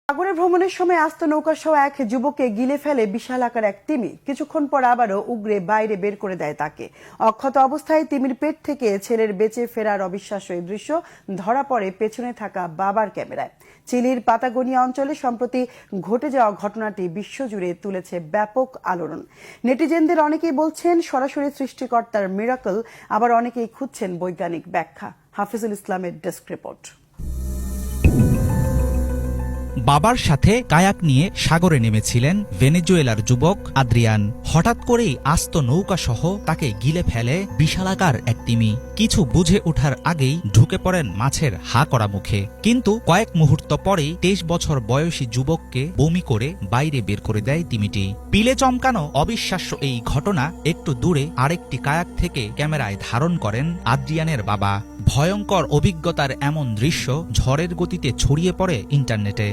সাগরে ভ্রমণের সময় আস্ত নৌকাসহ এক যুবককে গিলে ফেলে বিশাল আকার এক তিমি। কিছুক্ষণ পর আবারও উগরে বাইরে বের করে দেয় তাকে। অক্ষত অবস্থায় তিমির পেট থেকে ছেলের বেঁচে ফেরার অবিশ্বাস্য এই দৃশ্য ধরা পড়ে পেছনে থাকা বাবার ক্যামেরায়। চিলির পাতাগোনিয়া অঞ্চলে সম্প্রতি ঘটে যাওয়া ঘটনাটি বিশ্বজুড়ে তুলেছে ব্যাপক আলোড়ন। নেটিজেনদের অনেকেই বলছেন সরাসরি সৃষ্টিকর্তার মিরাকল, আবার অনেকেই খুঁজছেন বৈজ্ঞানিক ব্যাখ্যা। হাফিজুল ইসলামের ডেস্ক রিপোর্ট। বাবার সাথে কায়াক নিয়ে সাগরে নেমেছিলেন ভেনেজুয়েলার যুবক আদ্রিয়ান। হঠাৎ করেই আস্ত নৌকা সহ তাকে গিলে ফেলে বিশালাকার এক তিমি। কিছু বুঝে ওঠার আগেই ঢুকে পড়েন মাছের হা করা মুখে। কিন্তু কয়েক মুহূর্ত পরেই 23 বছর বয়সী যুবককে বমি করে বাইরে বের করে দেয় তিমিটি। পিলে চমকানো অবিশ্বাস্য এই ঘটনা একটু দূরে আরেকটি কায়াক থেকে ক্যামেরায় ধারণ করেন আদ্রিয়ানের বাবা। ভয়ঙ্কর অভিজ্ঞতার এমন দৃশ্য ঝড়ের গতিতে ছড়িয়ে পড়ে ইন্টারনেটে।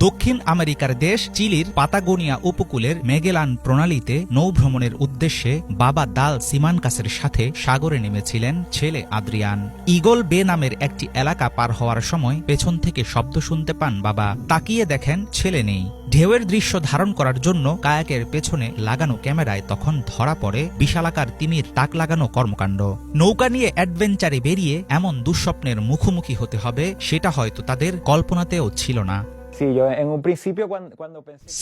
দক্ষিণ আমেরিকার দেশ চিলির পাতাগোনিয়া উপকূলের মেগেলান প্রণালীতে নৌভ্রমণের উদ্দেশ্যে বাবা দাল সিমানকাসের সাথে সাগরে নেমেছিলেন ছেলে আদ্রিয়ান। ইগল বে নামের একটি এলাকা পার হওয়ার সময় পেছন থেকে শব্দ শুনতে পান বাবা। তাকিয়ে দেখেন ছেলে নেই। ঢেউয়ের দৃশ্য ধারণ করার জন্য কায়াকের পেছনে লাগানো ক্যামেরায় তখন ধরা পড়ে বিশালাকার তিমির তাক লাগানো কর্মকাণ্ড। নৌকা নিয়ে অ্যাডভেঞ্চারে বেরিয়ে এমন দুঃস্বপ্নের মুখোমুখি হতে হবে সেটা হয়তো তাদের কল্পনাতেও ছিল না।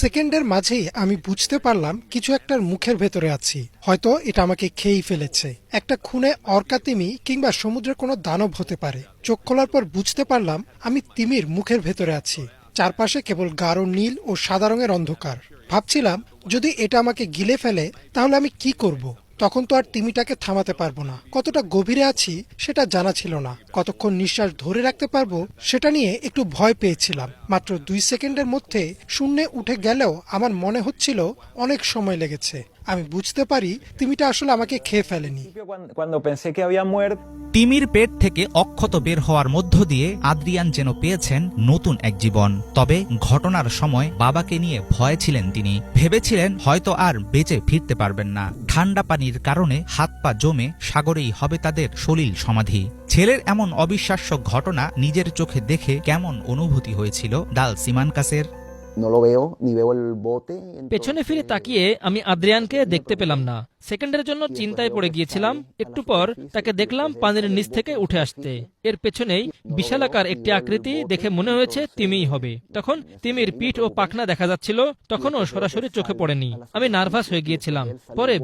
সেকেন্ডের মাঝেই আমি বুঝতে পারলাম কিছু একটার মুখের ভেতরে আছি, হয়তো এটা আমাকে খেয়েই ফেলেছে। একটা খুনে অর্কা তিমি কিংবা সমুদ্রের কোনো দানব হতে পারে। চোখ খোলার পর বুঝতে পারলাম আমি তিমির মুখের ভেতরে আছি। চারপাশে কেবল গাঢ় নীল ও সাদা রঙের অন্ধকার। ভাবছিলাম যদি এটা আমাকে গিলে ফেলে তাহলে আমি কি করব। তখন তো আর তিমিটাকে থামাতে পারবো না। কতটা গভীরে আছি সেটা জানা ছিল না। কতক্ষণ নিঃশ্বাস ধরে রাখতে পারবো সেটা নিয়ে একটু ভয় পেয়েছিলাম। মাত্র 2 সেকেন্ডের মধ্যে শূন্যে উঠে গেলেও আমার মনে হচ্ছিল অনেক সময় লেগেছে। আমি বুঝতে পারি তিমিটা আসলে আমাকে খেয়ে ফেলেনি। তিমির পেট থেকে অক্ষত বের হওয়ার মধ্য দিয়ে আদ্রিয়ান যেন পেয়েছেন নতুন এক জীবন। তবে ঘটনার সময় বাবাকে নিয়ে ভয়ে ছিলেন তিনি। ভেবেছিলেন হয়তো আর বেঁচে ফিরতে পারবেন না। ঠান্ডা পানির কারণে হাত পা জমে সাগরেই হবে তাদের সলিল সমাধি। ছেলের এমন অবিশ্বাস্য ঘটনা নিজের চোখে দেখে কেমন অনুভূতি হয়েছিল দাল সিমানকাসের? পেছনে ফিরে তাকিয়ে আমি আদ্রিয়ানকে দেখতে পেলাম না। সেকেন্ডের জন্য চিন্তায় পড়ে গিয়েছিলাম। একটু পর তাকে দেখলাম পানির নিচ থেকে উঠে আসতে। এর পেছনেই বিশালাকার একটি আকৃতি দেখে মনে হয়েছে তিমিই হবে। তখন তিমির পিঠ ও পাখনা দেখা যাচ্ছিল, তখনও সরাসরি চোখে পড়েনি। আমি নার্ভাস হয়ে গিয়েছিলাম। পরে